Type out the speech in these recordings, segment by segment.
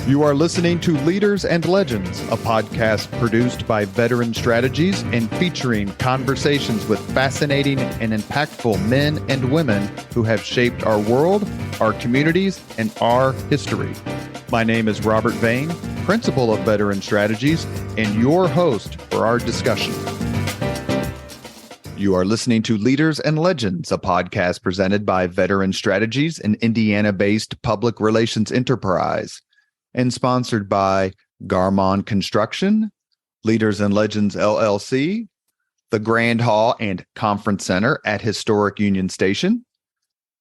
You are listening to Leaders and Legends, a podcast produced by Veteran Strategies and featuring conversations with fascinating and impactful men and women who have shaped our world, our communities, and our history. My name is Robert Vane, Principal of Veteran Strategies, and your host for our discussion. You are listening to Leaders and Legends, a podcast presented by Veteran Strategies, an Indiana-based public relations enterprise, and sponsored by Garmon Construction, Leaders and Legends LLC, the Grand Hall and Conference Center at Historic Union Station,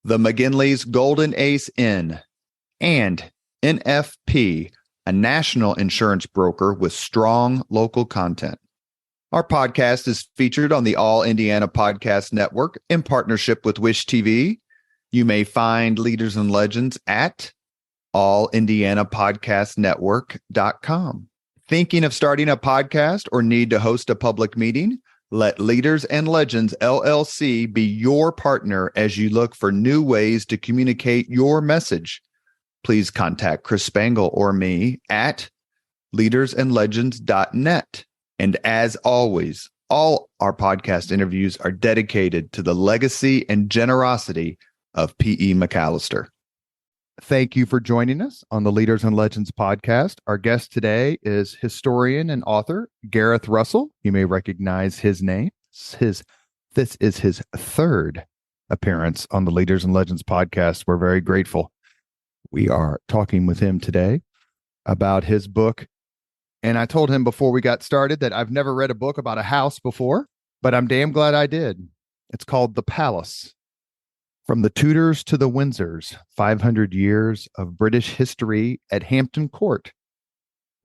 the McGinley's Golden Ace Inn, and NFP, a national insurance broker with strong local content. Our podcast is featured on the All Indiana Podcast Network in partnership with Wish TV. You may find Leaders and Legends at allindianapodcastnetwork.com. Thinking of starting a podcast or need to host a public meeting? Let Leaders and Legends LLC be your partner as you look for new ways to communicate your message. Please contact Chris Spangle or me at leadersandlegends.net. And as always, all our podcast interviews are dedicated to the legacy and generosity of P.E. McAllister. Thank you for joining us on the Leaders and Legends podcast. Our guest today is historian and author Gareth Russell. You may recognize his name. This is his third appearance on the Leaders and Legends podcast. We're very grateful. We are talking with him today about his book. And I told him before we got started that I've never read a book about a house before, but I'm damn glad I did. It's called The Palace. From the Tudors to the Windsors, 500 years of British history at Hampton Court.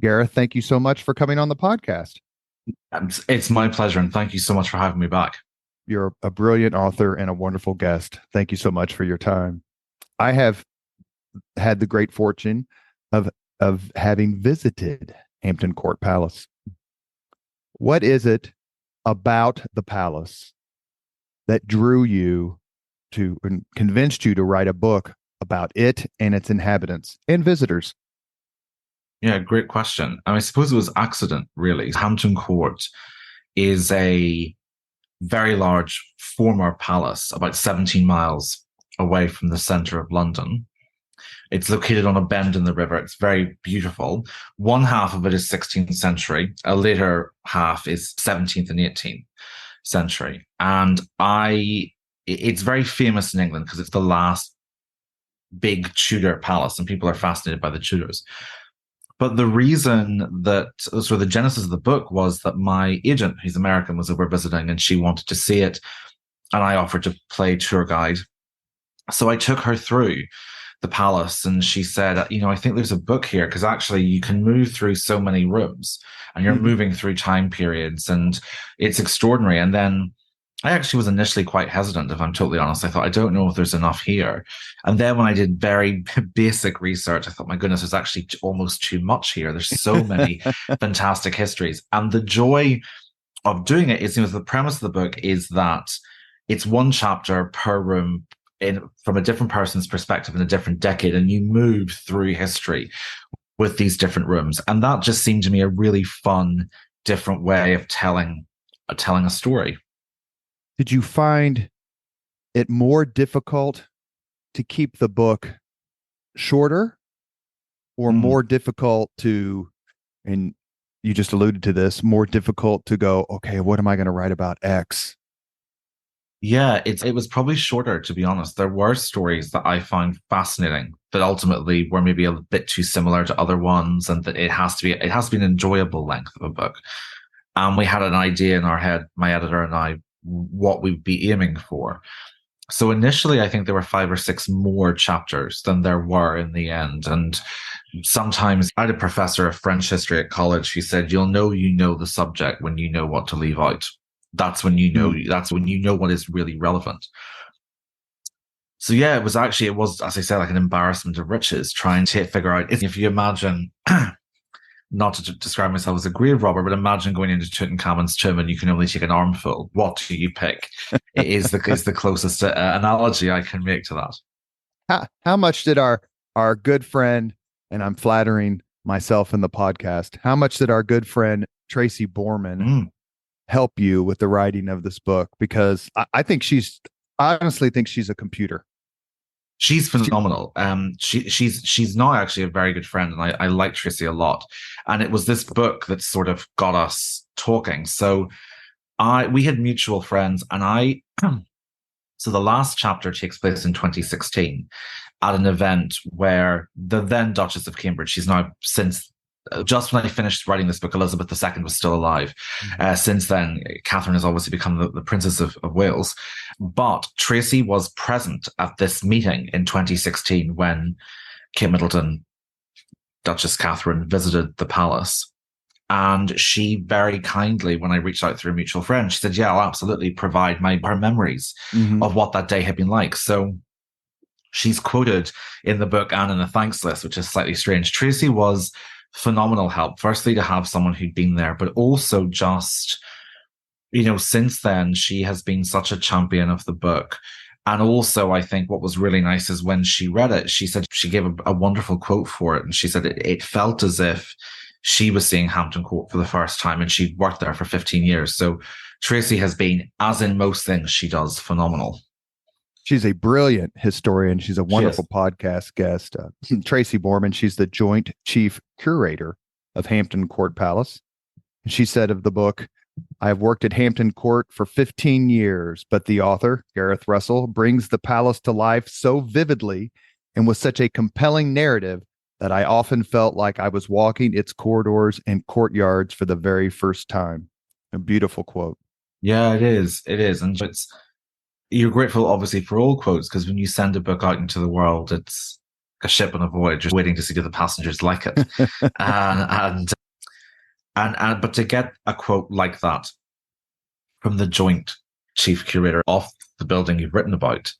Gareth, thank you so much for coming on the podcast. It's my pleasure, and thank you so much for having me back. You're a brilliant author and a wonderful guest. Thank you so much for your time. I have had the great fortune of having visited Hampton Court Palace. What is it about the palace that drew you to and convinced you to write a book about it and its inhabitants and visitors? Yeah, great question. I suppose it was accident, really. Hampton Court is a very large former palace, about 17 miles away from the center of London. It's located on a bend in the river. It's very beautiful. One half of it is 16th century. A later half is 17th and 18th century. And it's very famous in England because it's the last big Tudor palace, and people are fascinated by the Tudors. But the reason that, sort of the genesis of the book was that my agent, who's American, was over visiting and she wanted to see it. And I offered to play tour guide. So I took her through the palace and she said, I think there's a book here because actually you can move through so many rooms and you're moving through time periods and it's extraordinary. And then I actually was initially quite hesitant, if I'm totally honest. I thought, I don't know if there's enough here. And then when I did very basic research, I thought, my goodness, there's actually almost too much here. There's so many fantastic histories. And the joy of doing it is, the premise of the book is that it's one chapter per room from a different person's perspective in a different decade, and you move through history with these different rooms. And that just seemed to me a really fun, different way of telling a story. Did you find it more difficult to keep the book shorter or more difficult to, and you just alluded to this, more difficult to go, okay, what am I going to write about X? Yeah, it was probably shorter, to be honest. There were stories that I found fascinating that ultimately were maybe a bit too similar to other ones, and that it has to be an enjoyable length of a book. And we had an idea in our head, my editor and I, what we'd be aiming for. So initially, I think there were 5 or 6 more chapters than there were in the end. And sometimes I had a professor of French history at college who said, you'll know the subject when you know what to leave out. That's when you know what is really relevant. So yeah, it was, as I said, like an embarrassment of riches trying to figure out, if you imagine, not to describe myself as a grave robber, but imagine going into Tutankhamun's tomb and you can only take an armful. What do you pick? It is the closest analogy I can make to that. How much did our good friend, and I'm flattering myself and the podcast, how much did our good friend Tracy Borman help you with the writing of this book? Because I honestly think she's a computer. She's phenomenal. She's now actually a very good friend, and I like Tracy a lot. And it was this book that sort of got us talking. So we had mutual friends, and so the last chapter takes place in 2016 at an event where the then Duchess of Cambridge, she's now since, just when I finished writing this book, Elizabeth II was still alive. Since then, Catherine has obviously become the Princess of Wales. But Tracy was present at this meeting in 2016 when Kate Middleton, Duchess Catherine, visited the palace. And she very kindly, when I reached out through a mutual friend, she said, yeah, I'll absolutely provide her memories of what that day had been like. So she's quoted in the book and in a thanks list, which is slightly strange. Tracy was phenomenal help. Firstly, to have someone who'd been there, but also just, since then, she has been such a champion of the book. And also, I think what was really nice is when she read it, she said she gave a wonderful quote for it. And she said it felt as if she was seeing Hampton Court for the first time, and she'd worked there for 15 years. So Tracy has been, as in most things she does, phenomenal. She's a brilliant historian. She's a wonderful podcast guest. Tracy Borman, she's the Joint Chief Curator of Hampton Court Palace. And she said of the book, I have worked at Hampton Court for 15 years, but the author, Gareth Russell, brings the palace to life so vividly and with such a compelling narrative that I often felt like I was walking its corridors and courtyards for the very first time. A beautiful quote. Yeah, it is. It is. And you're grateful, obviously, for all quotes, because when you send a book out into the world, it's a ship on a voyage, just waiting to see if the passengers like it. But to get a quote like that from the Joint Chief Curator of the building you've written about,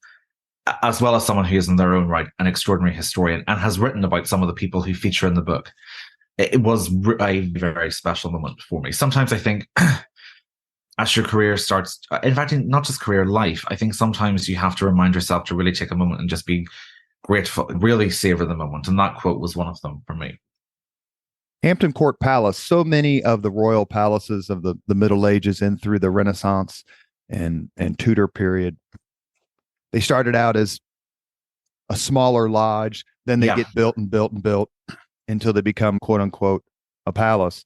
as well as someone who is in their own right an extraordinary historian and has written about some of the people who feature in the book, it was a very special moment for me. Sometimes I think as your career starts, in fact, not just career, life, I think sometimes you have to remind yourself to really take a moment and just be grateful, really savor the moment. And that quote was one of them for me. Hampton Court Palace, so many of the royal palaces of the Middle Ages and through the Renaissance and Tudor period, they started out as a smaller lodge, then they get built and built and built until they become, quote unquote, a palace.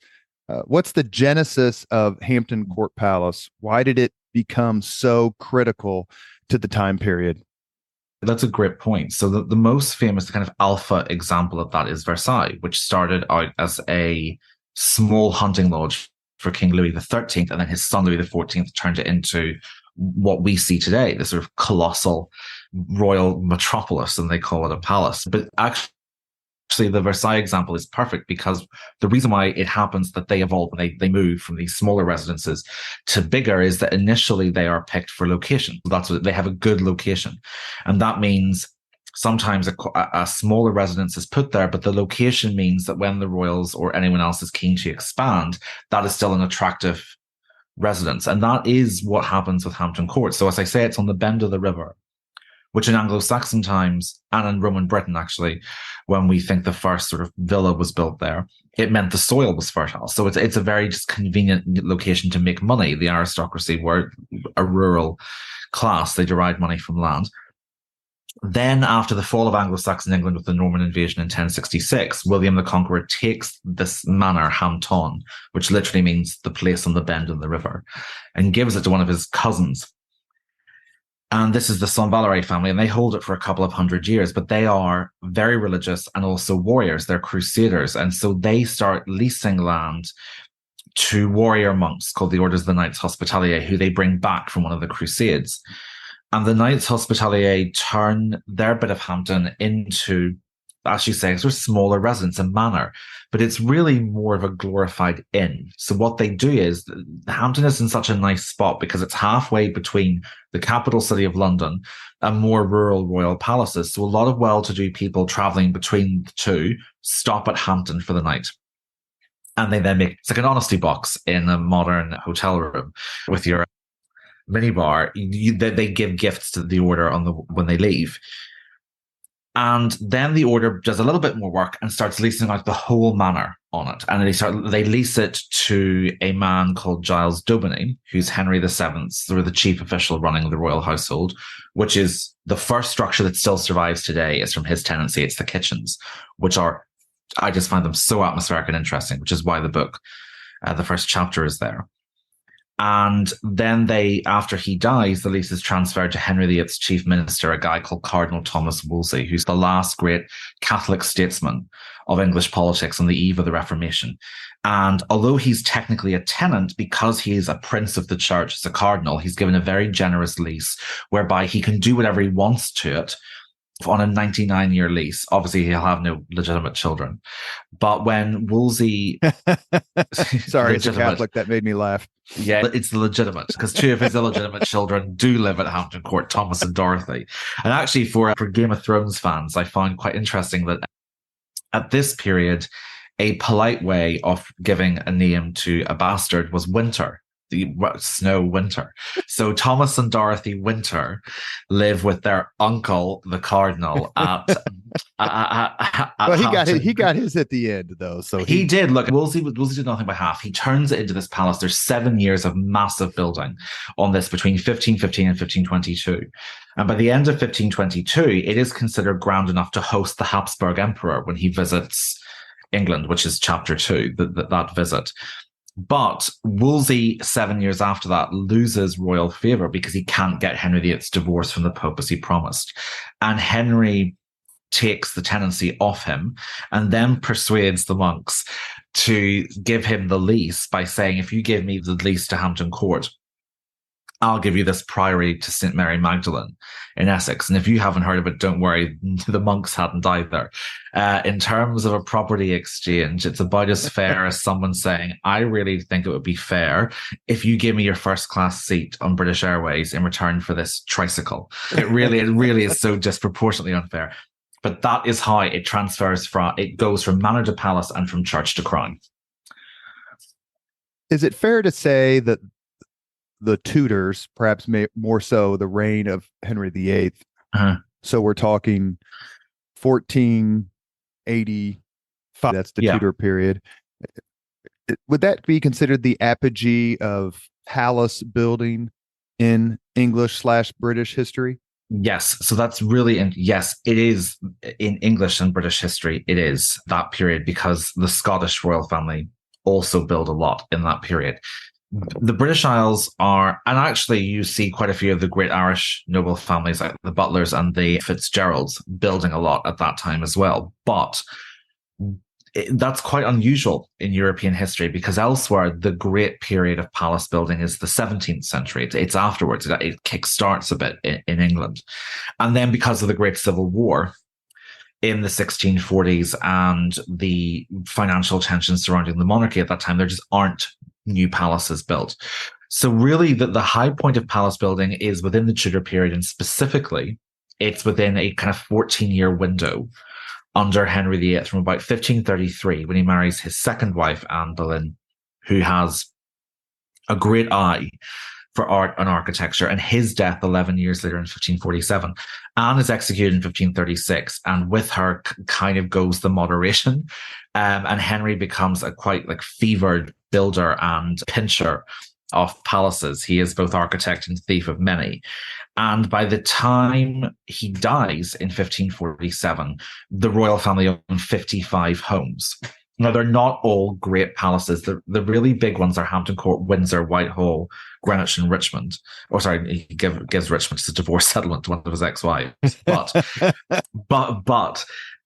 What's the genesis of Hampton Court Palace? Why did it become so critical to the time period? That's a great point. So the most famous kind of alpha example of that is Versailles, which started out as a small hunting lodge for King Louis XIII, and then his son Louis XIV turned it into what we see today, the sort of colossal royal metropolis, and they call it a palace. But actually, the Versailles example is perfect because the reason why it happens that they evolve and they move from these smaller residences to bigger is that initially they are picked for location. That's what they have a good location. And that means sometimes a smaller residence is put there, but the location means that when the royals or anyone else is keen to expand, that is still an attractive residence. And that is what happens with Hampton Court. So as I say, it's on the bend of the river, which in Anglo-Saxon times and in Roman Britain, actually, when we think the first sort of villa was built there, it meant the soil was fertile. So it's a very just convenient location to make money. The aristocracy were a rural class. They derived money from land. Then after the fall of Anglo-Saxon England with the Norman invasion in 1066, William the Conqueror takes this manor, Hampton, which literally means the place on the bend of the river, and gives it to one of his cousins. And this is the Saint Valery family, and they hold it for a couple of hundred years, but they are very religious and also warriors. They're crusaders. And so they start leasing land to warrior monks called the Orders of the Knights Hospitalier, who they bring back from one of the crusades. And the Knights Hospitalier turn their bit of Hampton into, as you say, sort of smaller residence, a manor, but it's really more of a glorified inn. So what they do is, Hampton is in such a nice spot because it's halfway between the capital city of London and more rural royal palaces. So a lot of well-to-do people traveling between the two stop at Hampton for the night. And they then it's like an honesty box in a modern hotel room with your minibar. They give gifts to the order when they leave. And then the order does a little bit more work and starts leasing out the whole manor on it. And they lease it to a man called Giles Daubeny, who's Henry VII's, sort of the chief official running the royal household, which is the first structure that still survives today is from his tenancy. It's the kitchens, which are, I just find them so atmospheric and interesting, which is why the book, the first chapter is there. And then after he dies, the lease is transferred to Henry VIII's chief minister, a guy called Cardinal Thomas Wolsey, who's the last great Catholic statesman of English politics on the eve of the Reformation. And although he's technically a tenant, because he is a prince of the church, as a cardinal, he's given a very generous lease whereby he can do whatever he wants to it on a 99-year lease. Obviously, he'll have no legitimate children. But when Wolsey... Sorry, it's a Catholic that made me laugh. Yeah, it's legitimate, because two of his illegitimate children do live at Hampton Court, Thomas and Dorothy. And actually, for Game of Thrones fans, I found quite interesting that at this period, a polite way of giving a name to a bastard was Winter. The Snow Winter. So Thomas and Dorothy Winter live with their uncle, the cardinal, at well, he got his at the end though. So he did. Look, Wolsey did nothing by half. He turns it into this palace. There's 7 years of massive building on this between 1515 and 1522. And by the end of 1522, it is considered ground enough to host the Habsburg Emperor when he visits England, which is chapter 2, that visit. But Wolsey, 7 years after that, loses royal favour because he can't get Henry VIII's divorce from the Pope as he promised. And Henry takes the tenancy off him and then persuades the monks to give him the lease by saying, if you give me the lease to Hampton Court, I'll give you this priory to St. Mary Magdalene in Essex. And if you haven't heard of it, don't worry, the monks hadn't either. In terms of a property exchange, it's about as fair as someone saying, I really think it would be fair if you give me your first class seat on British Airways in return for this tricycle. It really is so disproportionately unfair. But that is how it it goes from manor to palace and from church to crown. Is it fair to say that the Tudors, perhaps more so the reign of Henry VIII, so we're talking 1485, that's the Tudor period, would that be considered the apogee of palace building in English/British history? Yes. So that's really, yes, it is in English and British history. It is that period because the Scottish royal family also build a lot in that period. The British Isles are, and actually you see quite a few of the great Irish noble families like the Butlers and the Fitzgeralds building a lot at that time as well. But that's quite unusual in European history because elsewhere, the great period of palace building is the 17th century. It's afterwards. It kickstarts a bit in England. And then because of the Great Civil War in the 1640s and the financial tensions surrounding the monarchy at that time, there just aren't new palaces built. So really the high point of palace building is within the Tudor period, and specifically it's within a kind of 14-year window under Henry VIII from about 1533 when he marries his second wife, Anne Boleyn, who has a great eye for art and architecture, and his death 11 years later in 1547. Anne is executed in 1536, and with her kind of goes the moderation, and Henry becomes a quite fevered builder and pincher of palaces. He is both architect and thief of many. And by the time he dies in 1547, the royal family own 55 homes. Now, they're not all great palaces. The really big ones are Hampton Court, Windsor, Whitehall, Greenwich, and Richmond. Or sorry, he gives Richmond as a divorce settlement to one of his ex-wives. But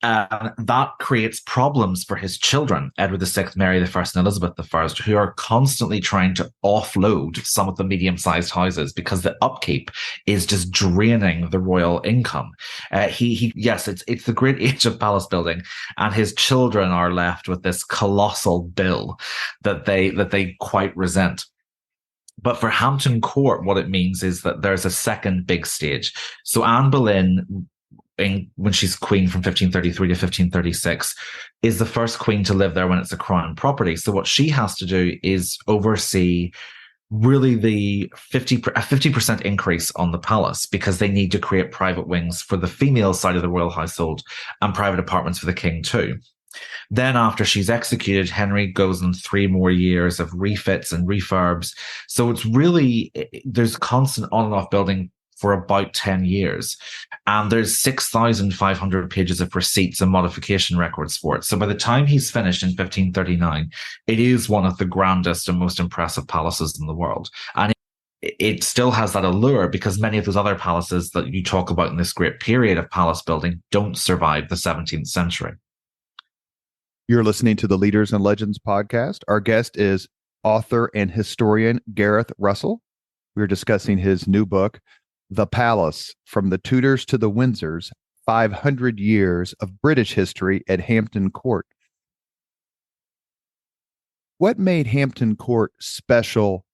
that creates problems for his children, Edward VI, Mary I, and Elizabeth I, who are constantly trying to offload some of the medium-sized houses because the upkeep is just draining the royal income. Yes, it's the great age of palace building, and his children are left with this colossal bill that they quite resent. But for Hampton Court, what it means is that there's a second big stage. So Anne Boleyn, when she's queen from 1533 to 1536, is the first queen to live there when it's a crown property. So what she has to do is oversee really the 50% increase on the palace, because they need to create private wings for the female side of the royal household and private apartments for the king too. Then after she's executed, Henry goes on 3 more years of refits and refurbs. So it's really, there's constant on and off building for about 10 years. And there's 6,500 pages of receipts and modification records for it. So by the time he's finished in 1539, it is one of the grandest and most impressive palaces in the world. And it still has that allure, because many of those other palaces that you talk about in this great period of palace building don't survive the 17th century. You're listening to the Leaders and Legends podcast. Our guest is author and historian Gareth Russell. We're discussing his new book, The Palace, From the Tudors to the Windsors, 500 Years of British History at Hampton Court. What made Hampton Court special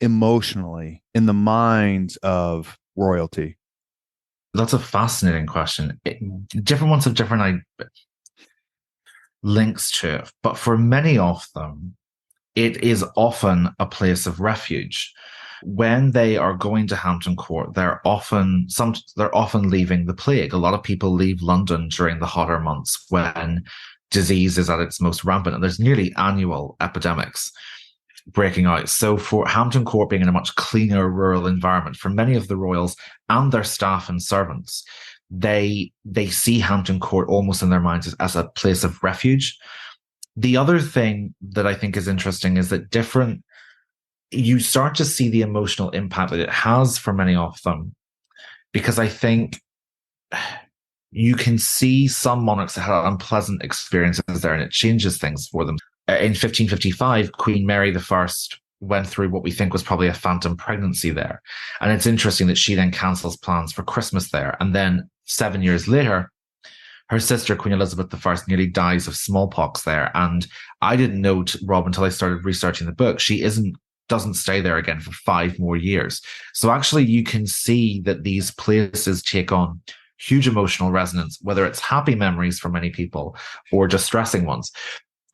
emotionally in the minds of royalty? That's a fascinating question. Different ones have different links to it, but for many of them, it is often a place of refuge. When they are going to Hampton Court, they're often leaving the plague. A lot of people leave London during the hotter months when disease is at its most rampant, and there's nearly annual epidemics breaking out. So for Hampton Court being in a much cleaner rural environment, for many of the royals and their staff and servants, they see Hampton Court almost in their minds as a place of refuge. The other thing that I think is interesting is that you start to see the emotional impact that it has for many of them, because I think you can see some monarchs that had unpleasant experiences there, and it changes things for them. In 1555, Queen Mary I went through what we think was probably a phantom pregnancy there. And it's interesting that she then cancels plans for Christmas there. And then 7 years later, her sister, Queen Elizabeth I, nearly dies of smallpox there. And I didn't know, Rob, until I started researching the book, she doesn't stay there again for 5 more years. So actually you can see that these places take on huge emotional resonance, whether it's happy memories for many people or distressing ones.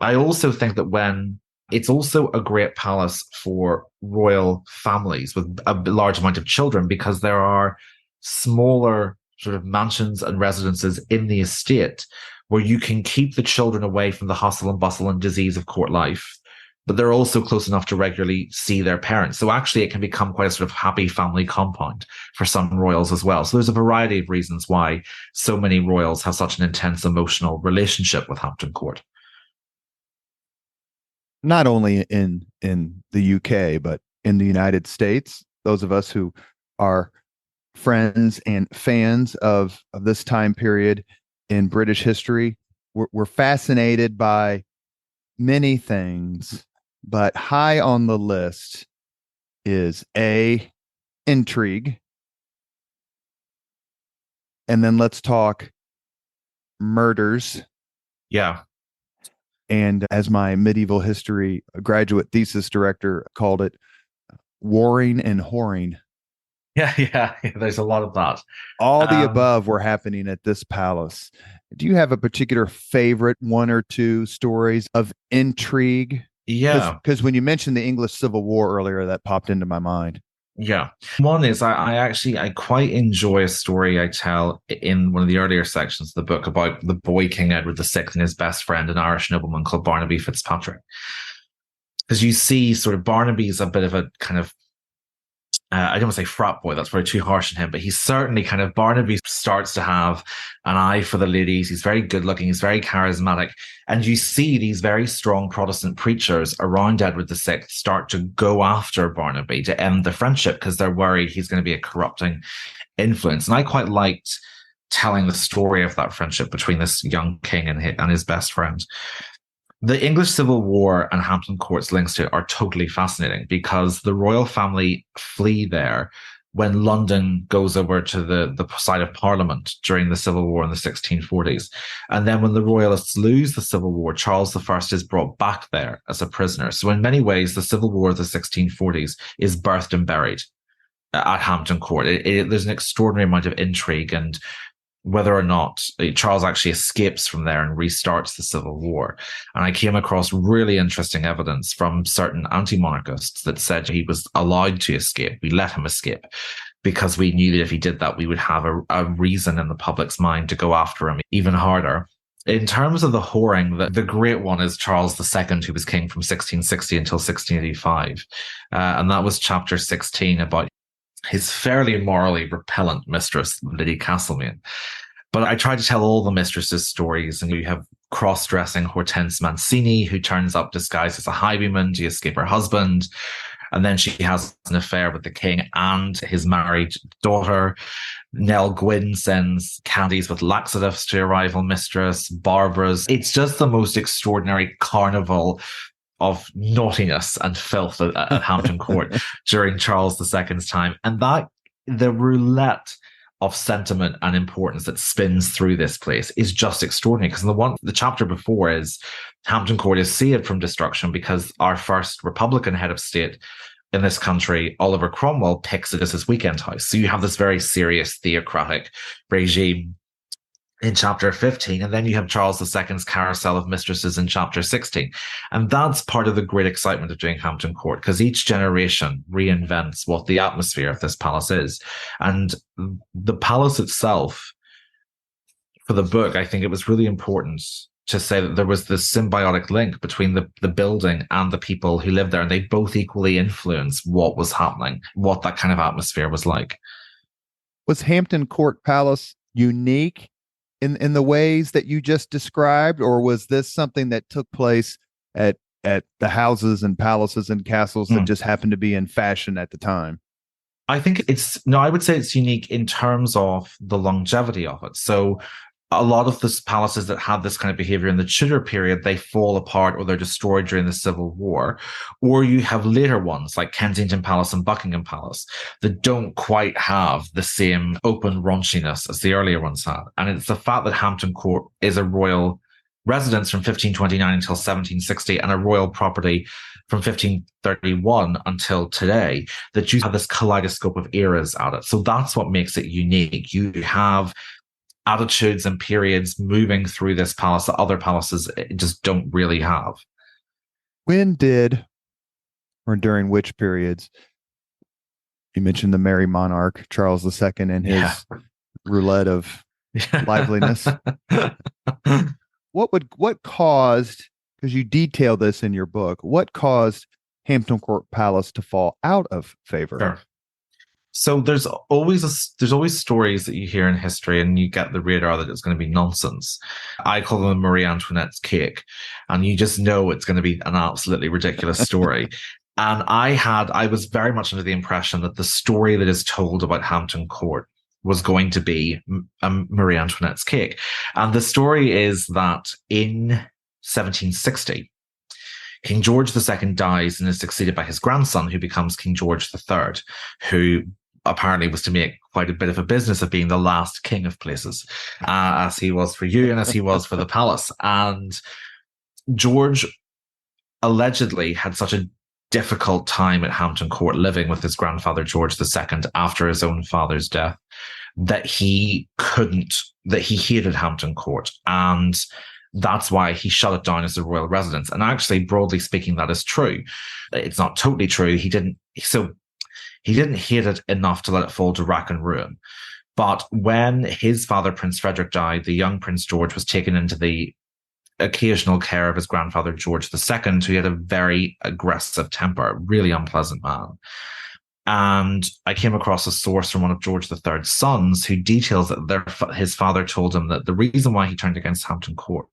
I also think that it's also a great palace for royal families with a large amount of children, because there are smaller sort of mansions and residences in the estate where you can keep the children away from the hustle and bustle and disease of court life, but they're also close enough to regularly see their parents. So actually it can become quite a sort of happy family compound for some royals as well. So there's a variety of reasons why so many royals have such an intense emotional relationship with Hampton Court. Not only in the UK, but in the United States, those of us who are friends and fans of this time period in British history, we're fascinated by many things, but high on the list is intrigue. And then let's talk murders. Yeah. And as my medieval history graduate thesis director called it, warring and whoring. Yeah, there's a lot of that. All the above were happening at this palace. Do you have a particular favorite one or two stories of intrigue? Yeah. Because when you mentioned the English Civil War earlier, that popped into my mind. Yeah. One is I quite enjoy a story I tell in one of the earlier sections of the book about the boy King Edward VI and his best friend, an Irish nobleman called Barnaby Fitzpatrick. Because you see sort of Barnaby's a bit of a kind of, I don't want to say frat boy, that's probably too harsh on him, but he's certainly kind of, Barnaby starts to have an eye for the ladies. He's very good looking. He's very charismatic. And you see these very strong Protestant preachers around Edward VI start to go after Barnaby to end the friendship, because they're worried he's going to be a corrupting influence. And I quite liked telling the story of that friendship between this young king and his best friend. The English Civil War and Hampton Court's links to it are totally fascinating, because the royal family flee there when London goes over to the side of Parliament during the Civil War in the 1640s. And then when the royalists lose the Civil War, Charles I is brought back there as a prisoner. So in many ways, the Civil War of the 1640s is birthed and buried at Hampton Court. There's an extraordinary amount of intrigue and whether or not Charles actually escapes from there and restarts the Civil War. And I came across really interesting evidence from certain anti-monarchists that said he was allowed to escape. We let him escape because we knew that if he did that, we would have a reason in the public's mind to go after him even harder. In terms of the whoring, the great one is Charles II, who was king from 1660 until 1685. And that was chapter 16 about his fairly morally repellent mistress, Lady Castlemaine. But I tried to tell all the mistresses' stories, and you have cross-dressing Hortense Mancini, who turns up disguised as a highwayman to escape her husband. And then she has an affair with the king and his married daughter. Nell Gwynn sends candies with laxatives to a rival mistress, Barbara's. It's just the most extraordinary carnival of naughtiness and filth at Hampton Court during Charles II's time. And that the roulette of sentiment and importance that spins through this place is just extraordinary. Because the chapter before is Hampton Court is saved from destruction because our first Republican head of state in this country, Oliver Cromwell, picks it as his weekend house. So you have this very serious theocratic regime in chapter 15, and then you have Charles II's carousel of mistresses in chapter 16. And that's part of the great excitement of doing Hampton Court, because each generation reinvents what the atmosphere of this palace is. And the palace itself, for the book, I think it was really important to say that there was this symbiotic link between the building and the people who lived there, and they both equally influenced what was happening, what that kind of atmosphere was like. Was Hampton Court Palace unique in the ways that you just described, or was this something that took place at the houses and palaces and castles that just happened to be in fashion at the time? I think I would say it's unique in terms of the longevity of it. So a lot of the palaces that had this kind of behavior in the Tudor period, they fall apart or they're destroyed during the Civil War. Or you have later ones like Kensington Palace and Buckingham Palace that don't quite have the same open raunchiness as the earlier ones had. And it's the fact that Hampton Court is a royal residence from 1529 until 1760 and a royal property from 1531 until today that you have this kaleidoscope of eras at it. So that's what makes it unique. You have attitudes and periods moving through this palace that other palaces just don't really have. When did, or during which periods, you mentioned the Merry Monarch, Charles II, and his roulette of liveliness. What caused, because you detail this in your book, what caused Hampton Court Palace to fall out of favor? Sure. So there's always stories that you hear in history, and you get the radar that it's going to be nonsense. I call them Marie Antoinette's cake, and you just know it's going to be an absolutely ridiculous story. And I was very much under the impression that the story that is told about Hampton Court was going to be Marie Antoinette's cake. And the story is that in 1760, King George II dies and is succeeded by his grandson, who becomes King George III, who apparently was to make quite a bit of a business of being the last king of places, as he was for you and as he was for the palace. And George allegedly had such a difficult time at Hampton Court living with his grandfather George II after his own father's death that he hated Hampton Court. And that's why he shut it down as a royal residence. And actually, broadly speaking, that is true. It's not totally true. He didn't hate it enough to let it fall to rack and ruin. But when his father, Prince Frederick, died, the young Prince George was taken into the occasional care of his grandfather, George II, who had a very aggressive temper, really unpleasant man. And I came across a source from one of George III's sons who details that his father told him that the reason why he turned against Hampton Court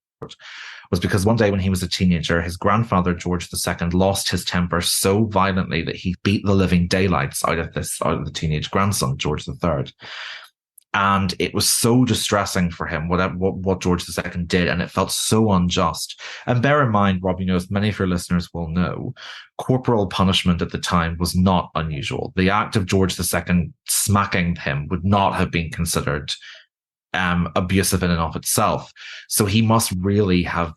was because one day when he was a teenager, his grandfather, George II, lost his temper so violently that he beat the living daylights out of the teenage grandson, George III. And it was so distressing for him, what George II did, and it felt so unjust. And bear in mind, Rob, as many of your listeners will know, corporal punishment at the time was not unusual. The act of George II smacking him would not have been considered abusive in and of itself. So he must really have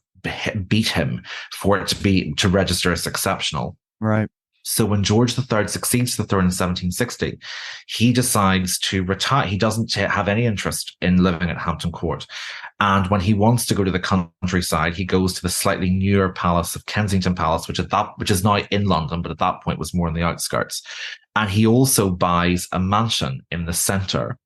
beat him for it to register as exceptional. Right. So when George III succeeds the throne in 1760, he decides to retire. He doesn't have any interest in living at Hampton Court. And when he wants to go to the countryside, he goes to the slightly newer palace of Kensington Palace, which is now in London, but at that point was more on the outskirts. And he also buys a mansion in the centre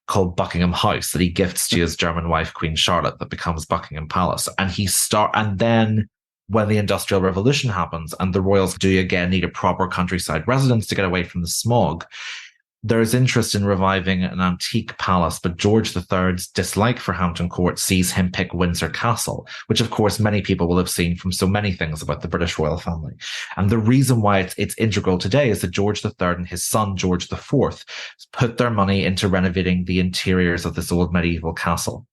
called Buckingham House that he gifts to his German wife, Queen Charlotte, that becomes Buckingham Palace. And then when the Industrial Revolution happens and the royals do again need a proper countryside residence to get away from the smog, there's interest in reviving an antique palace, but George III's dislike for Hampton Court sees him pick Windsor Castle, which of course many people will have seen from so many things about the British royal family. And the reason why it's integral today is that George III and his son George IV put their money into renovating the interiors of this old medieval castle.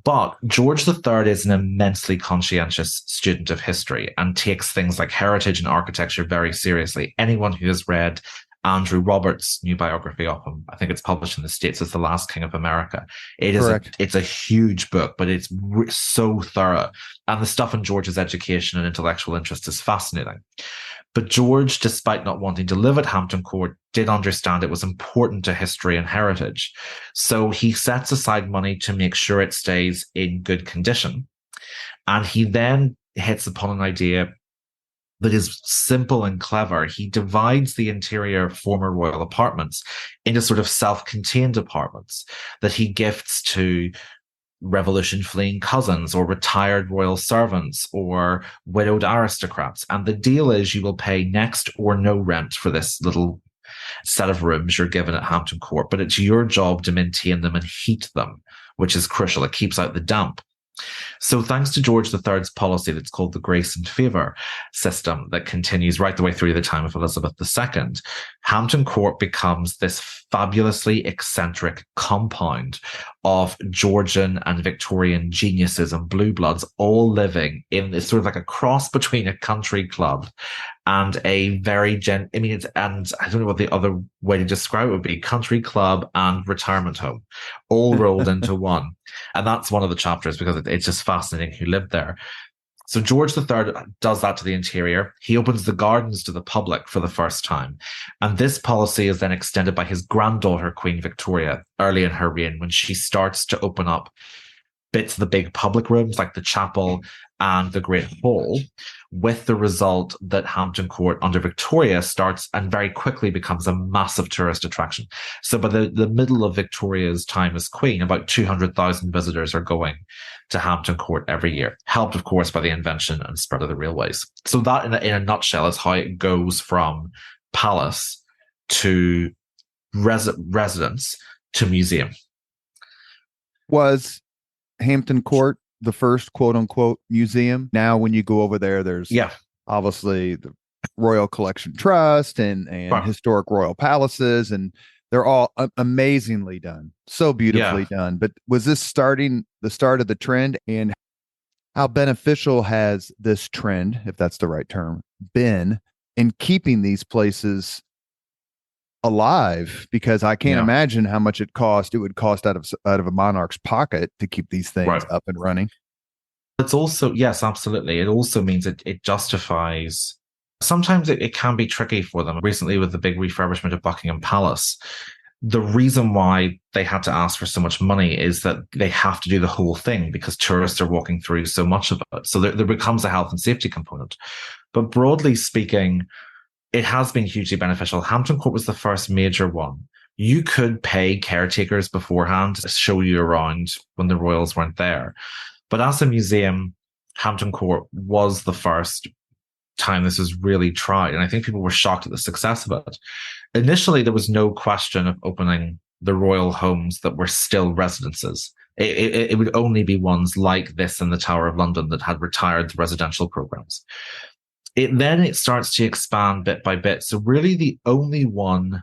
But George III is an immensely conscientious student of history and takes things like heritage and architecture very seriously. Anyone who has read Andrew Roberts' new biography of him, I think it's published in the States as The Last King of America. It's a huge book, but it's so thorough. And the stuff in George's education and intellectual interest is fascinating. But George, despite not wanting to live at Hampton Court, did understand it was important to history and heritage. So he sets aside money to make sure it stays in good condition. And he then hits upon an idea that is simple and clever. He divides the interior of former royal apartments into sort of self-contained apartments that he gifts to revolution fleeing cousins or retired royal servants or widowed aristocrats. And the deal is you will pay next or no rent for this little set of rooms you're given at Hampton Court, but it's your job to maintain them and heat them, which is crucial. It keeps out the damp. So thanks to George III's policy that's called the grace and favour system that continues right the way through the time of Elizabeth II, Hampton Court becomes this fabulously eccentric compound of Georgian and Victorian geniuses and blue bloods all living in this sort of like a cross between a country club and a very and I don't know what the other way to describe it would be, country club and retirement home, all rolled into one. And that's one of the chapters because it's just fascinating who lived there. So George III does that to the interior. He opens the gardens to the public for the first time. And this policy is then extended by his granddaughter, Queen Victoria, early in her reign, when she starts to open up bits of the big public rooms like the chapel and the Great Hall, with the result that Hampton Court under Victoria starts and very quickly becomes a massive tourist attraction. So by the middle of Victoria's time as Queen, about 200,000 visitors are going to Hampton Court every year, helped, of course, by the invention and spread of the railways. So that, in a nutshell, is how it goes from palace to residence to museum. Was Hampton Court the first quote unquote museum? Now, when you go over there, there's obviously the Royal Collection Trust and historic royal palaces, and they're all amazingly done, so beautifully done. But was this starting the start of the trend, and how beneficial has this trend, if that's the right term, been in keeping these places alive? Because I can't imagine how much it would cost out of a monarch's pocket to keep these things up and running. It's also, yes, absolutely. It also means it justifies. Sometimes it can be tricky for them. Recently, with the big refurbishment of Buckingham Palace, the reason why they had to ask for so much money is that they have to do the whole thing because tourists are walking through so much of it. So there becomes a health and safety component. But broadly speaking, it has been hugely beneficial. Hampton Court was the first major one. You could pay caretakers beforehand to show you around when the royals weren't there. But as a museum, Hampton Court was the first time this was really tried. And I think people were shocked at the success of it. Initially, there was no question of opening the royal homes that were still residences. It would only be ones like this in the Tower of London that had retired the residential programs. It starts to expand bit by bit. So really the only one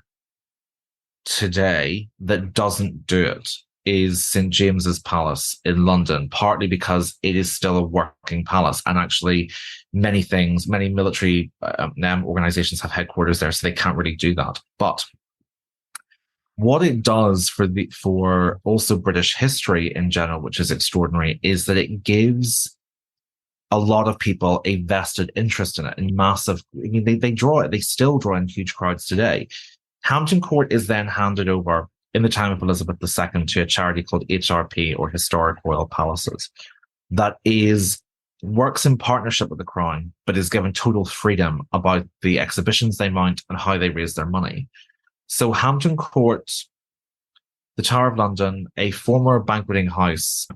today that doesn't do it is St. James's Palace in London, partly because it is still a working palace. And actually many military organizations have headquarters there, so they can't really do that. But what it does for also British history in general, which is extraordinary, is that it gives a lot of people a vested interest in it and massive. I mean, they draw it. They still draw in huge crowds today. Hampton Court is then handed over in the time of Elizabeth II to a charity called HRP, or Historic Royal Palaces, that works in partnership with the Crown, but is given total freedom about the exhibitions they mount and how they raise their money. So Hampton Court, the Tower of London, a former banqueting house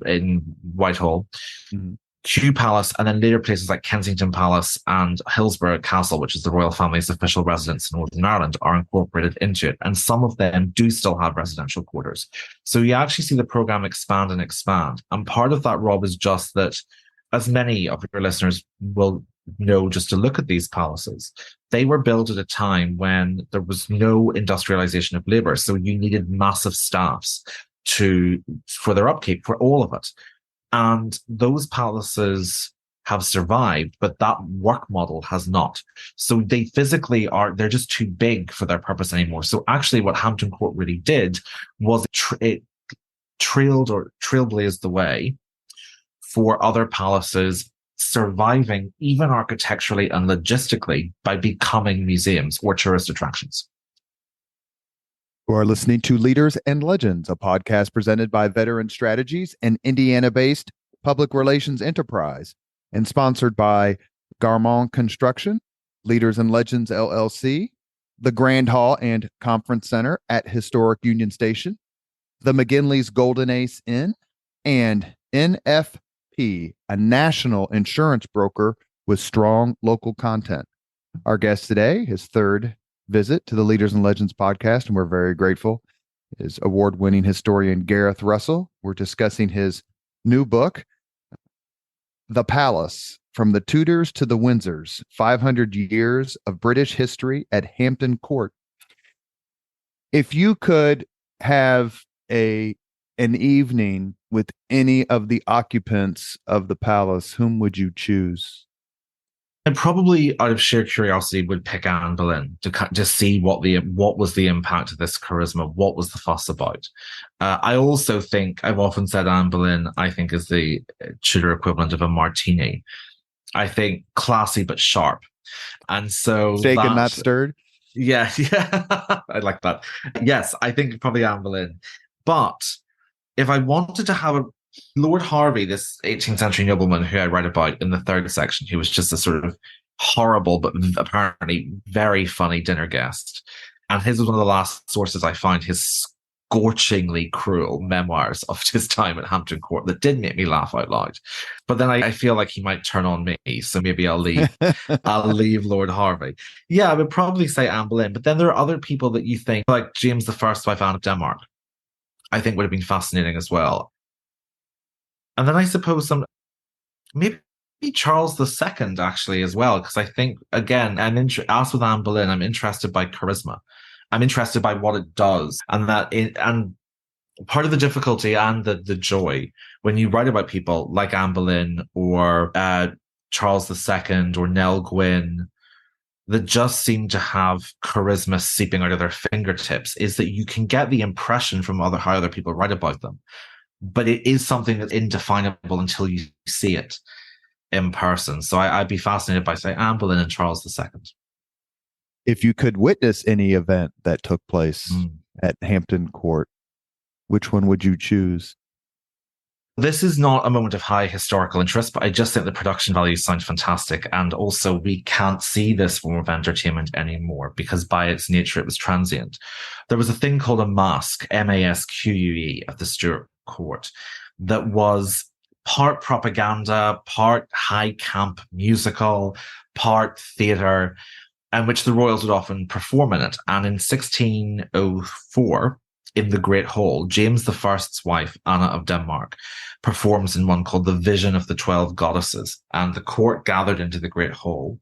in Whitehall, mm-hmm. Kew Palace, and then later places like Kensington Palace and Hillsborough Castle, which is the royal family's official residence in Northern Ireland, are incorporated into it. And some of them do still have residential quarters. So you actually see the programme expand and expand. And part of that, Rob, is just that, as many of your listeners will know just to look at these palaces, they were built at a time when there was no industrialization of labour. So you needed massive staffs for their upkeep, for all of it. And those palaces have survived, but that work model has not. So they physically they're just too big for their purpose anymore. So actually what Hampton Court really did was it trailblazed the way for other palaces surviving, even architecturally and logistically, by becoming museums or tourist attractions. You are listening to Leaders and Legends, a podcast presented by Veteran Strategies, an Indiana-based public relations enterprise, and sponsored by Garmong Construction, Leaders and Legends LLC, the Grand Hall and Conference Center at Historic Union Station, the McGinley's Golden Ace Inn, and NFP, a national insurance broker with strong local content. Our guest today, his third visit to the Leaders and Legends podcast, and we're very grateful, is award-winning historian Gareth Russell. We're discussing his new book, The Palace, From the Tudors to the Windsors, 500 Years of British History at Hampton Court. If you could have an evening with any of the occupants of the palace, whom would you choose? I probably, out of sheer curiosity, would pick Anne Boleyn to see what was the impact of this charisma, what was the fuss about. I also think, I've often said Anne Boleyn, I think, is the Tudor equivalent of a martini. I think classy but sharp. And so shaken, not stirred. Yeah, I like that. Yes, I think probably Anne Boleyn. But if I wanted to have Lord Harvey, this 18th century nobleman who I write about in the third section, who was just a sort of horrible but apparently very funny dinner guest. And his was one of the last sources I found, his scorchingly cruel memoirs of his time at Hampton Court that did make me laugh out loud. But then I feel like he might turn on me, so maybe I'll leave. I'll leave Lord Harvey. Yeah, I would probably say Anne Boleyn. But then there are other people that you think, like James I's wife, Anne of Denmark, I think would have been fascinating as well. And then I suppose maybe Charles II actually as well, because I think, again, as with Anne Boleyn, I'm interested by charisma. I'm interested by what it does, and and part of the difficulty and the joy when you write about people like Anne Boleyn or Charles II or Nell Gwyn that just seem to have charisma seeping out of their fingertips is that you can get the impression from how other people write about them. But it is something that's indefinable until you see it in person. So I'd be fascinated by, say, Anne Boleyn and Charles II. If you could witness any event that took place at Hampton Court, which one would you choose? This is not a moment of high historical interest, but I just think the production values sound fantastic. And also, we can't see this form of entertainment anymore because by its nature, it was transient. There was a thing called a masque, MASQUE, at the Stuart Court, that was part propaganda, part high camp musical, part theatre, and which the royals would often perform in it. And in 1604, in the Great Hall, James I's wife, Anna of Denmark, performs in one called The Vision of the 12 Goddesses. And the court gathered into the Great Hall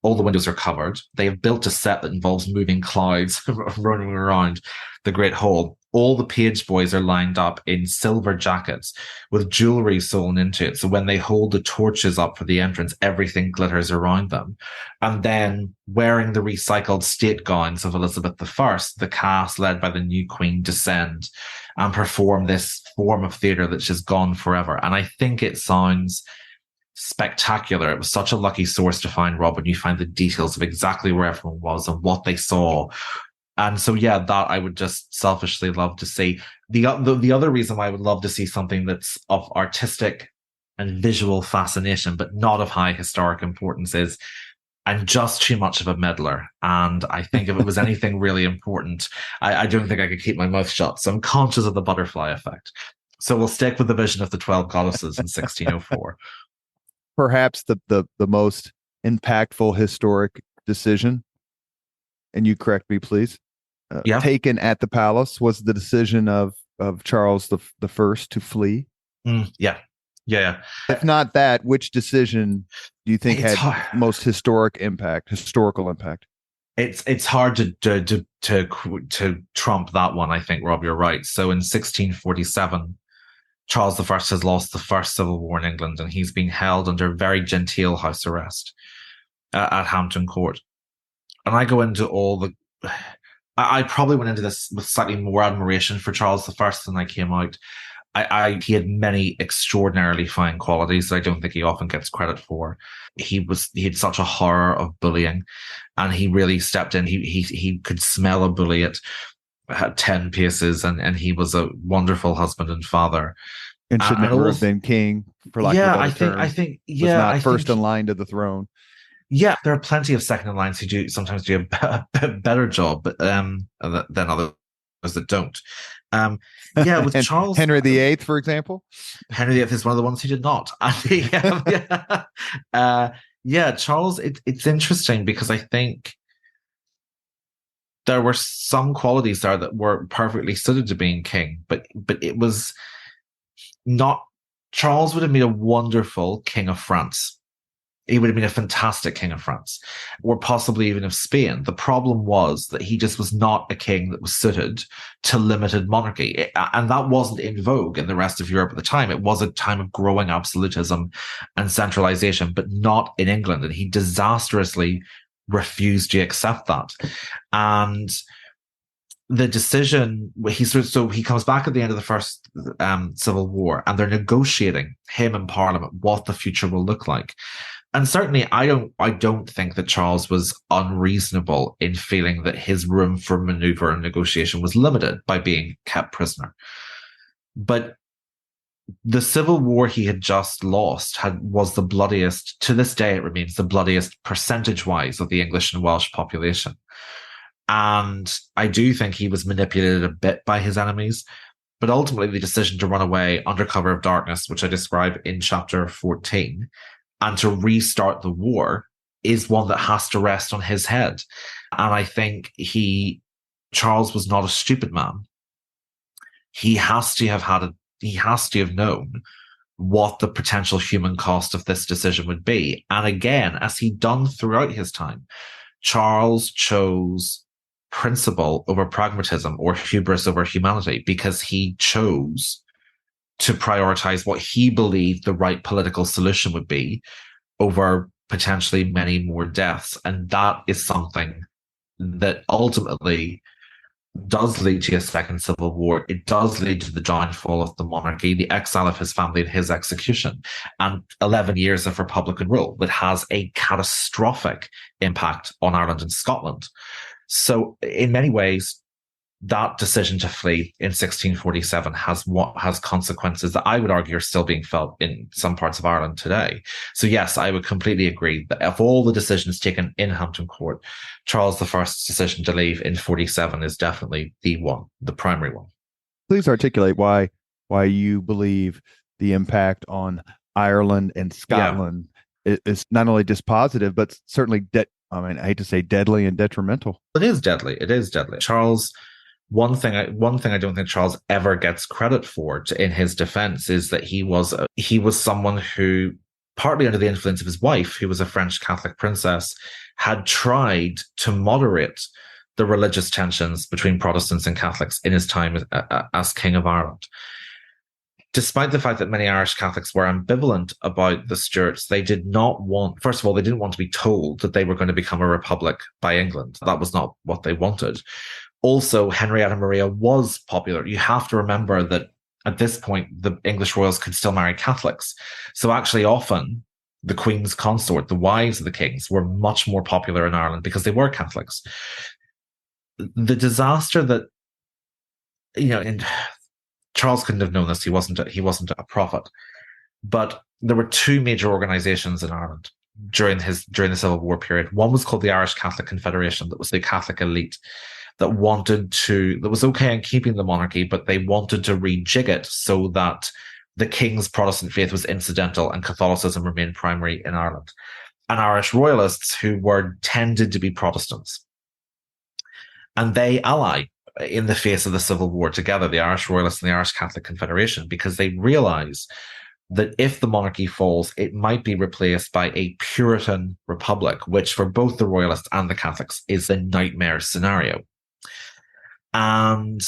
All the windows are covered. They have built a set that involves moving clouds running around the Great Hall. All the page boys are lined up in silver jackets with jewelry sewn into it. So when they hold the torches up for the entrance, everything glitters around them. And then wearing the recycled state gowns of Elizabeth I, the cast led by the new queen descend and perform this form of theatre that's just gone forever. And I think it sounds spectacular. It was such a lucky source to find, Rob, when you find the details of exactly where everyone was and what they saw. And so, yeah, that I would just selfishly love to see. The other reason why I would love to see something that's of artistic and visual fascination, but not of high historic importance, is I'm just too much of a meddler. And I think if it was anything really important, I don't think I could keep my mouth shut. So I'm conscious of the butterfly effect. So we'll stick with the vision of the 12 goddesses in 1604. Perhaps the most impactful historic decision, and you correct me, please, taken at the palace was the decision of Charles the First to flee. Yeah. If not that, which decision do you think had most historical impact? It's hard to trump that one. I think, Rob, you're right. So in 1647, Charles I has lost the first civil war in England, and he's being held under very genteel house arrest at Hampton Court. And I go into all the. I probably went into this with slightly more admiration for Charles I than I came out. He had many extraordinarily fine qualities that I don't think he often gets credit for. He had such a horror of bullying, and he really stepped in. He could smell a bully at 10 paces, and he was a wonderful husband and father. And should never have been king, for lack of a better term. I think was not first in line to the throne. Yeah, there are plenty of second in lines who sometimes do a better job than others that don't. With Charles Henry VIII, for example. Henry VIII is one of the ones who did not. Charles. It's interesting because I think there were some qualities there that were perfectly suited to being king, but it was not. Charles would have been a wonderful king of France. He would have been a fantastic king of France, or possibly even of Spain. The problem was that he just was not a king that was suited to limited monarchy. And that wasn't in vogue in the rest of Europe at the time. It was a time of growing absolutism and centralization, but not in England. And he disastrously refused to accept that. And the decision, he comes back at the end of the first Civil War, and they're negotiating, him and Parliament, what the future will look like. And certainly, I don't think that Charles was unreasonable in feeling that his room for maneuver and negotiation was limited by being kept prisoner. But the civil war he had just lost was the bloodiest, to this day it remains the bloodiest percentage-wise of the English and Welsh population. And I do think he was manipulated a bit by his enemies. But ultimately, the decision to run away under cover of darkness, which I describe in chapter 14, and to restart the war is one that has to rest on his head. And I think Charles was not a stupid man. He has to have known what the potential human cost of this decision would be. And again, as he'd done throughout his time, Charles chose principle over pragmatism, or hubris over humanity, because he chose to prioritize what he believed the right political solution would be over potentially many more deaths. And that is something that ultimately does lead to a second civil war. It does lead to the downfall of the monarchy, the exile of his family, and his execution, and 11 years of Republican rule that has a catastrophic impact on Ireland and Scotland. So in many ways, that decision to flee in 1647 has consequences that I would argue are still being felt in some parts of Ireland today. So yes, I would completely agree that of all the decisions taken in Hampton Court, Charles I's decision to leave in 47 is definitely the primary one. Please articulate why you believe the impact on Ireland and Scotland is not only dispositive, but certainly I hate to say deadly and detrimental. It is deadly. Charles. One thing I don't think Charles ever gets credit for in his defense is that he was someone who partly under the influence of his wife, who was a French Catholic princess, had tried to moderate the religious tensions between Protestants and Catholics in his time as King of Ireland. Despite the fact that many Irish Catholics were ambivalent about the Stuarts, they did not want, first of all, they didn't want to be told that they were going to become a republic by England. That was not what they wanted. Also, Henrietta Maria was popular. You have to remember that at this point, the English royals could still marry Catholics. So actually often the Queen's consort, the wives of the kings, were much more popular in Ireland because they were Catholics. The disaster that, and Charles couldn't have known this. He wasn't a prophet. But there were two major organizations in Ireland during the Civil War period. One was called the Irish Catholic Confederation, that was the Catholic elite that was okay in keeping the monarchy, but they wanted to rejig it so that the king's Protestant faith was incidental and Catholicism remained primary in Ireland. And Irish royalists who tended to be Protestants. And they ally in the face of the Civil War together, the Irish Royalists and the Irish Catholic Confederation, because they realize that if the monarchy falls, it might be replaced by a Puritan republic, which for both the Royalists and the Catholics is a nightmare scenario. And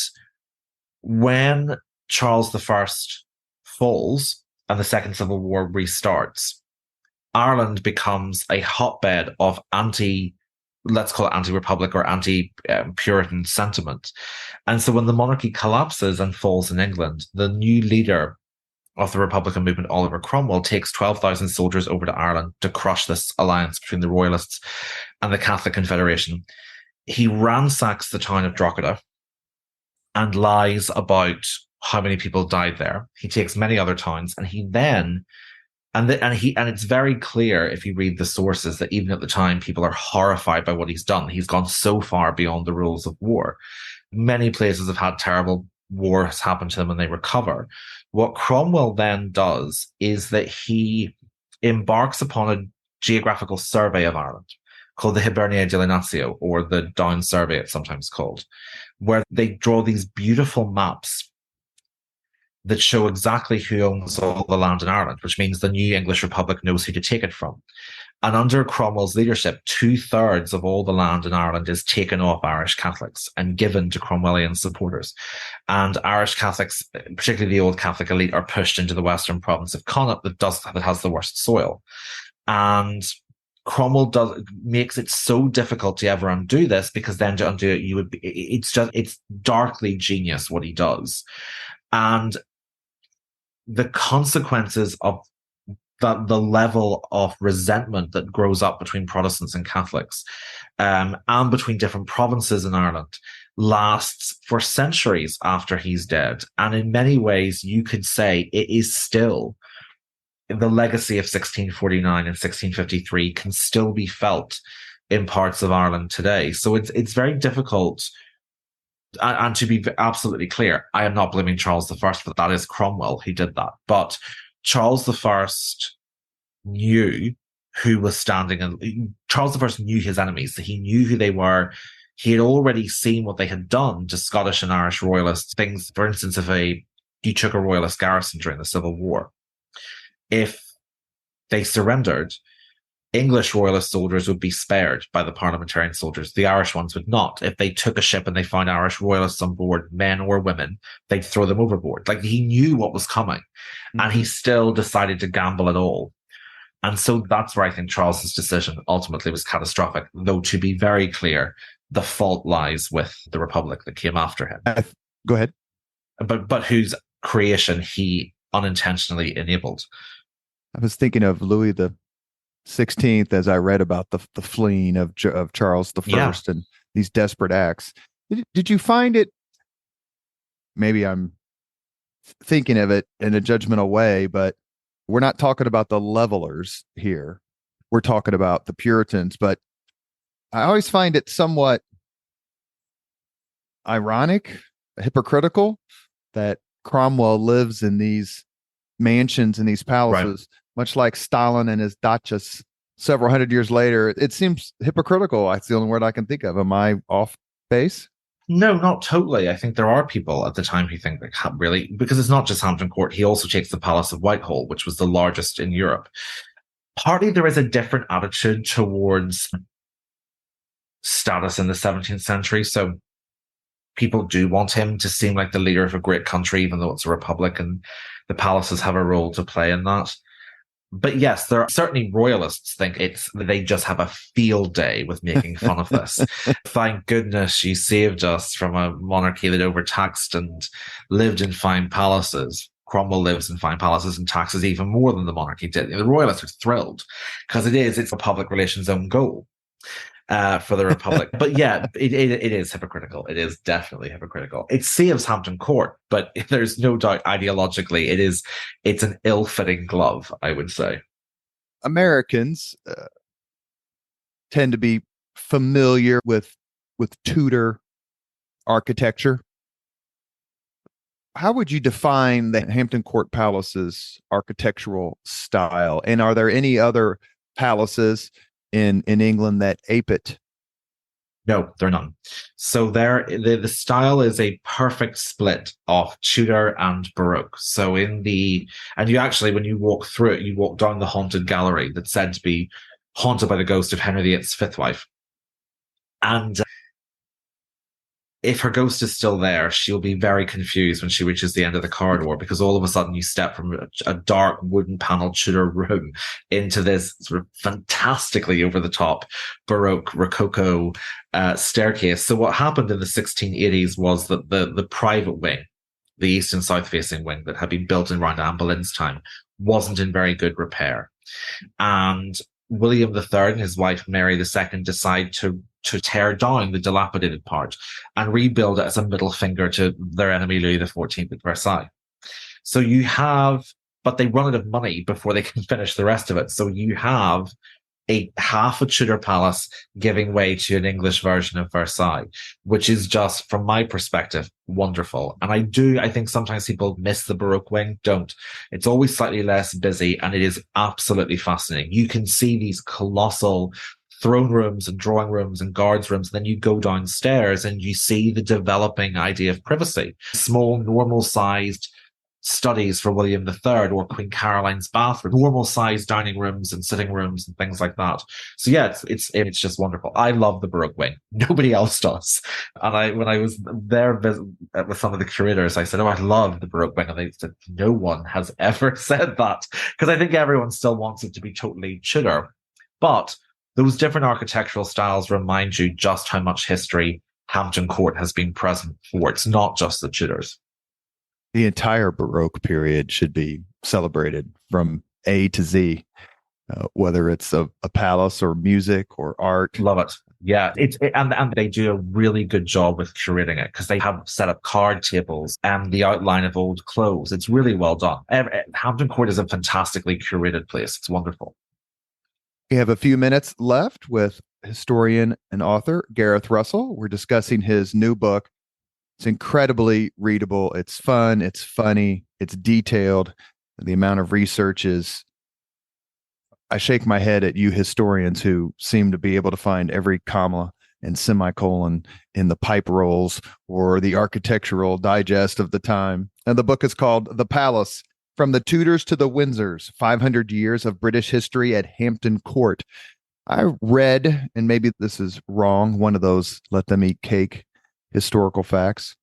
when Charles I falls and the Second Civil War restarts, Ireland becomes a hotbed of let's call it anti-republic or anti-Puritan sentiment. And so when the monarchy collapses and falls in England, the new leader of the Republican movement, Oliver Cromwell, takes 12,000 soldiers over to Ireland to crush this alliance between the Royalists and the Catholic Confederation. He ransacks the town of Drogheda and lies about how many people died there. He takes many other towns, and he then and it's very clear if you read the sources that even at the time people are horrified by what he's done. He's gone so far beyond the rules of war. Many places have had terrible wars happen to them and they recover. What Cromwell then does is that he embarks upon a geographical survey of Ireland called the Hibernia Delineatio, or the Down Survey it's sometimes called, where they draw these beautiful maps that show exactly who owns all the land in Ireland, which means the new English Republic knows who to take it from. And under Cromwell's leadership, 2/3 of all the land in Ireland is taken off Irish Catholics and given to Cromwellian supporters. And Irish Catholics, particularly the old Catholic elite, are pushed into the western province of Connaught that has the worst soil. And Cromwell makes it so difficult to ever undo this, because then to undo it, it's darkly genius what he does. And the consequences of the level of resentment that grows up between Protestants and Catholics, and between different provinces in Ireland, lasts for centuries after he's dead. And in many ways, you could say it is still the legacy of 1649 and 1653 can still be felt in parts of Ireland today. So it's very difficult. And to be absolutely clear, I am not blaming Charles I, but that is Cromwell who did that. But Charles I knew who was standing, and Charles I knew his enemies. He knew who they were. He had already seen what they had done to Scottish and Irish royalists. Things, for instance, you took a royalist garrison during the Civil War, if they surrendered, English royalist soldiers would be spared by the parliamentarian soldiers. The Irish ones would not. If they took a ship and they found Irish royalists on board, men or women, they'd throw them overboard. Like, he knew what was coming, and he still decided to gamble it all. And so that's where I think Charles's decision ultimately was catastrophic. Though, to be very clear, the fault lies with the Republic that came after him. Go ahead. But whose creation he unintentionally enabled. I was thinking of Louis the 16th as I read about the fleeing of Charles the First and these desperate acts. Did you find it? Maybe I'm thinking of it in a judgmental way, but we're not talking about the levelers here. We're talking about the Puritans. But I always find it somewhat ironic, hypocritical, that Cromwell lives in these mansions and these palaces, much like Stalin and his dachas several hundred years later. It seems hypocritical. That's the only word I can think of. Am I off base? No, not totally. I think there are people at the time who think that really, because it's not just Hampton Court. He also takes the Palace of Whitehall, which was the largest in Europe. Partly there is a different attitude towards status in the 17th century. So people do want him to seem like the leader of a great country, even though it's a republic, and the palaces have a role to play in that. But yes, there are certainly royalists think they just have a field day with making fun of this. Thank goodness you saved us from a monarchy that overtaxed and lived in fine palaces. Cromwell lives in fine palaces and taxes even more than the monarchy did. The royalists are thrilled because it's a public relations own goal for the republic. But yeah, it is hypocritical. It is definitely hypocritical. It saves Hampton Court, but there's no doubt ideologically it's an ill-fitting glove, I would say. Americans tend to be familiar with Tudor architecture. How would you define the Hampton Court Palace's architectural style? And are there any other palaces in England that ape it? No, they're none. So the style is a perfect split of Tudor and Baroque. So when you walk through it, you walk down the haunted gallery that's said to be haunted by the ghost of Henry VIII's fifth wife. And if her ghost is still there, she'll be very confused when she reaches the end of the corridor, because all of a sudden you step from a dark wooden paneled Tudor room into this sort of fantastically over the top Baroque Rococo staircase. So what happened in the 1680s was that the private wing, the east and south facing wing that had been built around Anne Boleyn's time, wasn't in very good repair. And William III and his wife Mary II decide to tear down the dilapidated part and rebuild it as a middle finger to their enemy Louis XIV at Versailles. But they run out of money before they can finish the rest of it. So you have half a Tudor palace giving way to an English version of Versailles, which is just, from my perspective, wonderful. And I think sometimes people miss the Baroque wing. Don't. It's always slightly less busy, and it is absolutely fascinating. You can see these colossal throne rooms and drawing rooms and guards rooms. Then you go downstairs and you see the developing idea of privacy. Small, normal-sized studies for William III or Queen Caroline's bathroom, normal-sized dining rooms and sitting rooms and things like that. So yeah, it's just wonderful. I love the Baroque wing. Nobody else does. And when I was there with some of the curators, I said, "Oh, I love the Baroque wing," and they said, "No one has ever said that," because I think everyone still wants it to be totally Tudor, but those different architectural styles remind you just how much history Hampton Court has been present for. It's not just the Tudors. The entire Baroque period should be celebrated from A to Z, whether it's a palace or music or art. Love it. Yeah, and they do a really good job with curating it, because they have set up card tables and the outline of old clothes. It's really well done. Hampton Court is a fantastically curated place. It's wonderful. We have a few minutes left with historian and author Gareth Russell. We're discussing his new book. It's incredibly readable. It's fun. It's funny. It's detailed. The amount of research is, I shake my head at you historians who seem to be able to find every comma and semicolon in the pipe rolls or the architectural digest of the time. And the book is called The Palace: From the Tudors to the Windsors, 500 Years of British History at Hampton Court. I read, and maybe this is wrong, one of those let them eat cake historical facts,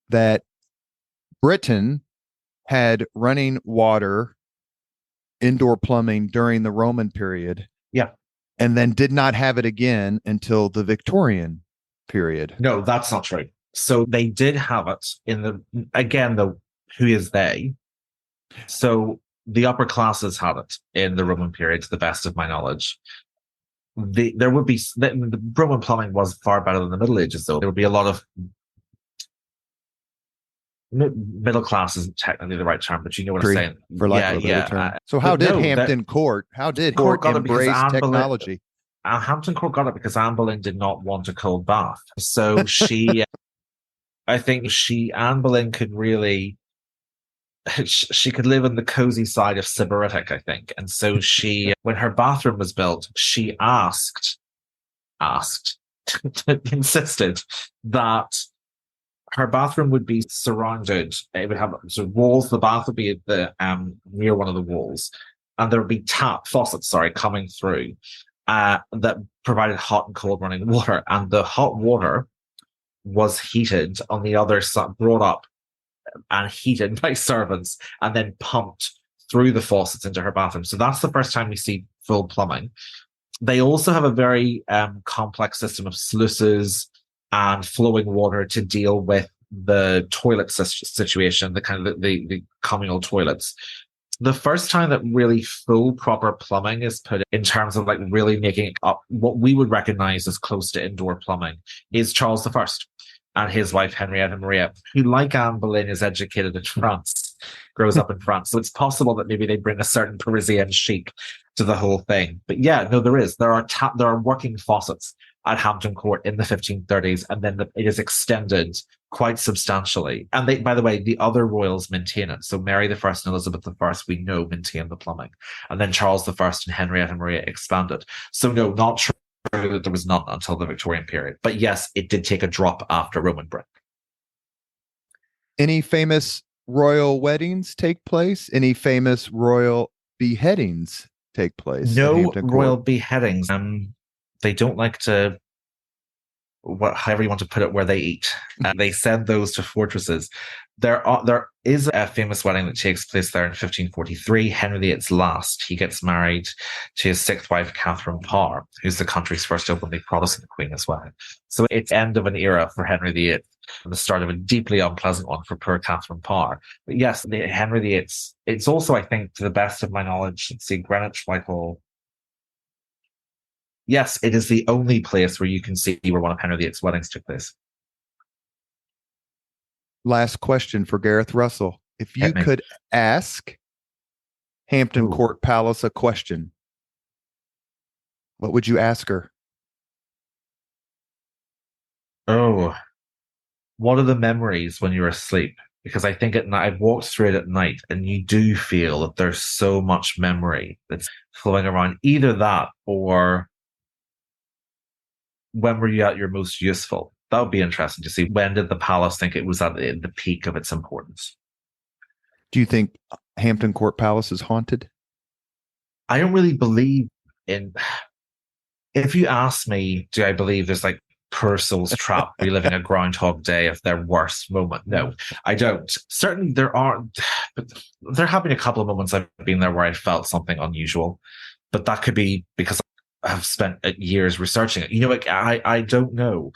that Britain had running water, indoor plumbing during the Roman period. Yeah. And then did not have it again until the Victorian period. No, that's not true. So they did have it who is they? So the upper classes had it in the Roman period, to the best of my knowledge. The Roman plumbing was far better than the Middle Ages, though. There would be a lot of middle class isn't technically the right term, but you know what I'm saying. For lack of a better term. So how did Hampton Court embrace technology? Hampton Court got it because Anne Boleyn did not want a cold bath. So Anne Boleyn could really, she could live on the cozy side of Sybaritic, I think. And so when her bathroom was built, she insisted that her bathroom would be surrounded. It would have walls. The bath would be at the near one of the walls, and there would be faucets, coming through that provided hot and cold running water. And the hot water was heated on the other side, brought up and heated by servants, and then pumped through the faucets into her bathroom. So that's the first time we see full plumbing. They also have a very complex system of sluices and flowing water to deal with the toilet situation, the kind of the communal toilets. The first time that really full proper plumbing is put in terms of like really making it up what we would recognize as close to indoor plumbing is Charles I and his wife Henrietta Maria, who, like Anne Boleyn, is educated in France, grows up in France. So it's possible that maybe they bring a certain Parisian chic to the whole thing. But yeah, no, there are working faucets at Hampton Court in the 1530s, and then it is extended quite substantially. And they, by the way, the other royals maintain it. So Mary I and Elizabeth I, we know, maintain the plumbing. And then Charles I and Henrietta Maria expanded. So no, not true that there was none until the Victorian period. But yes, it did take a drop after Roman Britain. Any famous royal weddings take place? Any famous royal beheadings take place? No royal beheadings. They don't like to, however you want to put it, where they eat. And they send those to fortresses. There is a famous wedding that takes place there in 1543. Henry VIII's last. He gets married to his sixth wife, Catherine Parr, who's the country's first openly Protestant queen as well. So it's end of an era for Henry VIII, and the start of a deeply unpleasant one for poor Catherine Parr. But yes, Henry VIII, it's also, I think, to the best of my knowledge, let's see, Greenwich, Whitehall. Yes, it is the only place where you can see where one of Henry VIII's weddings took place. Last question for Gareth Russell. If you could ask Hampton Court Palace a question, what would you ask her? Oh, what are the memories when you're asleep? Because I think at night, I've walked through it at night, and you do feel that there's so much memory that's flowing around. Either that, or when were you at your most useful? That would be interesting to see. When did the palace think it was at the peak of its importance? Do you think Hampton Court Palace is haunted? I don't really believe in... If you ask me, do I believe there's like Purcell's trap reliving a Groundhog Day of their worst moment? No, I don't. Certainly there have been a couple of moments I've been there where I felt something unusual, but that could be because have spent years researching it. I don't know.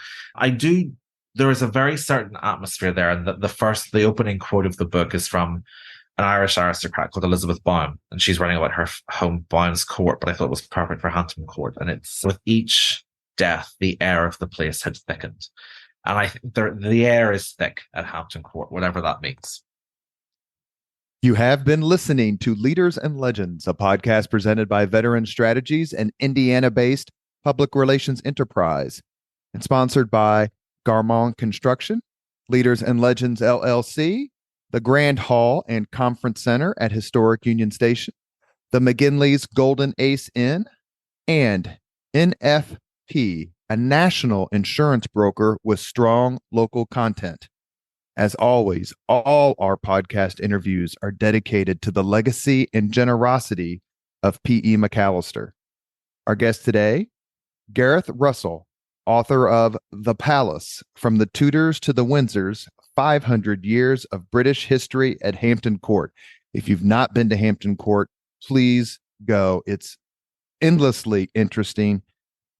There is a very certain atmosphere there, and the opening quote of the book is from an Irish aristocrat called Elizabeth Baum, and she's writing about her home Baum's Court, but I thought it was perfect for Hampton Court. And it's, with each death, the air of the place had thickened. And I think the air is thick at Hampton Court, whatever that means. You have been listening to Leaders and Legends, a podcast presented by Veteran Strategies, an Indiana-based public relations enterprise, and sponsored by Garmong Construction, Leaders and Legends LLC, the Grand Hall and Conference Center at Historic Union Station, the McGinley's Golden Ace Inn, and NFP, a national insurance broker with strong local content. As always, all our podcast interviews are dedicated to the legacy and generosity of P.E. McAllister. Our guest today, Gareth Russell, author of The Palace, From the Tudors to the Windsors, 500 Years of British History at Hampton Court. If you've not been to Hampton Court, please go. It's endlessly interesting,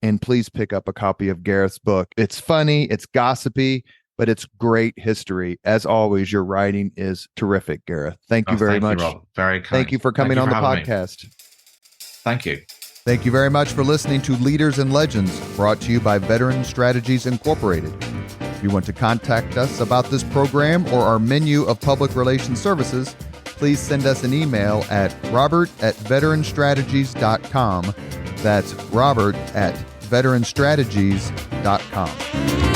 and please pick up a copy of Gareth's book. It's funny, it's gossipy, but it's great history. As always, your writing is terrific, Gareth. Thank you very much. You, Rob. Very kind. Thank you for coming on the podcast. Thank you. Thank you very much for listening to Leaders and Legends, brought to you by Veteran Strategies Incorporated. If you want to contact us about this program or our menu of public relations services, please send us an email at robert@veteranstrategies.com. That's robert@veteranstrategies.com.